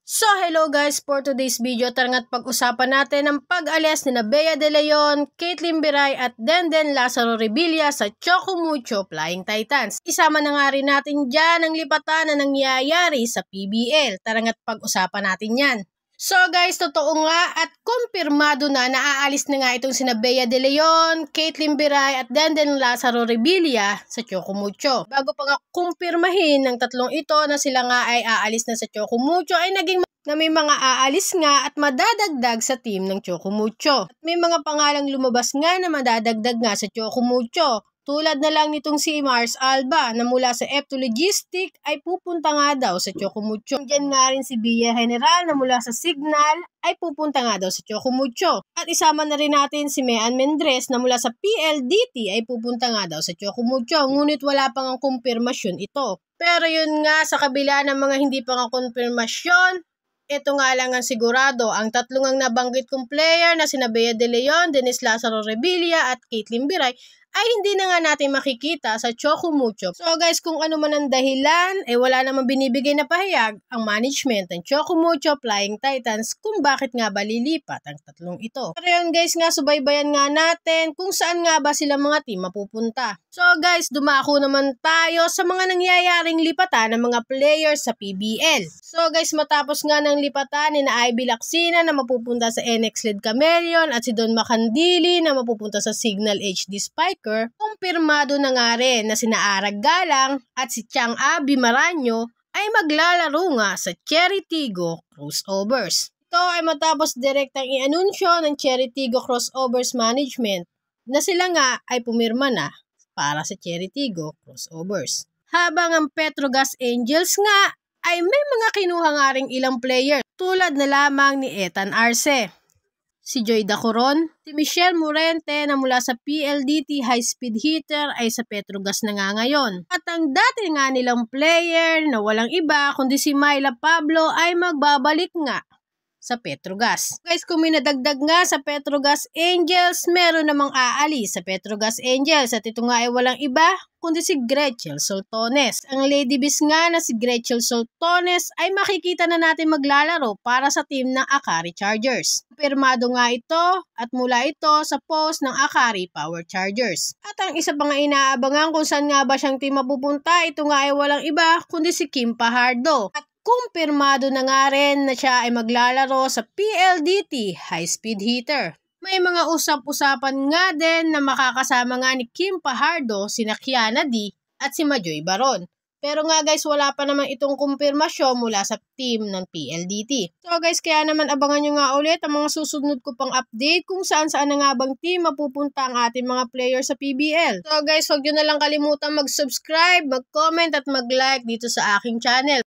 So hello guys, for today's video tarangat pag-usapan natin ang pag-alis ni Bea De Leon, Caitlyn Biray at Denden Lazaro Revilla sa Choco Mucho Flying Titans. Isama na nga rin natin dyan ang lipatan na nangyayari sa PBL. Tarangat pag-usapan natin yan. So guys, totoo nga at kumpirmado na aalis na nga itong sina Bea De Leon, Caitlyn Biray at Denden Lazaro Revilla sa Choco Mucho. Bago pa nga kumpirmahin ng tatlong ito na sila nga ay aalis na sa Choco Mucho ay naging na may mga aalis nga at madadagdag sa team ng Choco Mucho. At may mga pangalang lumabas nga na madadagdag nga sa Choco Mucho. Tulad na lang nitong si Mars Alba na mula sa F2 Logistic ay pupunta nga daw sa Choco Mucho. Diyan nga rin si Bia General na mula sa Signal ay pupunta nga daw sa Choco Mucho. At isama na rin natin si Mean Mendres na mula sa PLDT ay pupunta nga daw sa Choco Mucho. Ngunit wala pang ang kumpirmasyon ito. Pero yun nga, sa kabila ng mga hindi pang ang kumpirmasyon, ito nga lang ang sigurado, ang tatlong ang nabanggit kong player na sina Bea De Leon, Dennis Lazaro Revilla at Caitlyn Biray ay hindi na nga natin makikita sa Choco Mucho. So guys, kung ano man ang dahilan, wala namang binibigay na pahayag ang management ng Choco Mucho Flying Titans kung bakit nga ba lilipat ang tatlong ito. Pero yun guys nga, subaybayan nga natin kung saan nga ba sila mga team mapupunta. So guys, dumako naman tayo sa mga nangyayaring lipatan ng mga players sa PBL. So guys, matapos nga ng lipatan ni na Ivy Lacsina na mapupunta sa NX-led Chameleon at si Don Macandili na mapupunta sa Signal HD Spiker, kumpirmado na nga rin na sina Arag Galang at si Chang Abi Maranyo ay maglalaro nga sa Cherry Tigo Crossovers. Ito ay matapos direktang i-anunsyo ng Cherry Tigo Crossovers Management na sila nga ay pumirma na para sa Cherry Tigo Crossovers. Habang ang Petrogas Angels nga ay may mga kinuha nga ring ilang player tulad na lamang ni Ethan Arce, si Joy Dacoron, si Michelle Morente na mula sa PLDT High Speed Hitter ay sa Petrogas na nga ngayon. At ang dati nga nilang player na walang iba kundi si Myla Pablo ay magbabalik nga sa Petrogas. Guys, kung may nadagdag nga sa Petrogas Angels, meron namang aalis sa Petrogas Angels at ito nga ay walang iba kundi si Gretchen Soltones. Ang Lady Beast nga na si Gretchen Soltones ay makikita na natin maglalaro para sa team ng Akari Chargers. Pirmado nga ito at mula ito sa post ng Akari Power Chargers. At ang isa pang inaabangan kung saan nga ba siyang team mapupunta, ito nga ay walang iba kundi si Kim Pajardo. At kumpirmado na nga rin na siya ay maglalaro sa PLDT High Speed Hitter. May mga usap-usapan nga din na makakasama nga ni Kim Pajardo, si Kiana D at si Majoy Baron. Pero nga guys, wala pa naman itong kumpirmasyon mula sa team ng PLDT. So guys, kaya naman abangan nyo nga ulit ang mga susunod ko pang update kung saan-saan na nga bang team mapupunta ang ating mga players sa PBL. So guys, huwag nyo na lang kalimutan mag-subscribe, mag-comment at mag-like dito sa aking channel.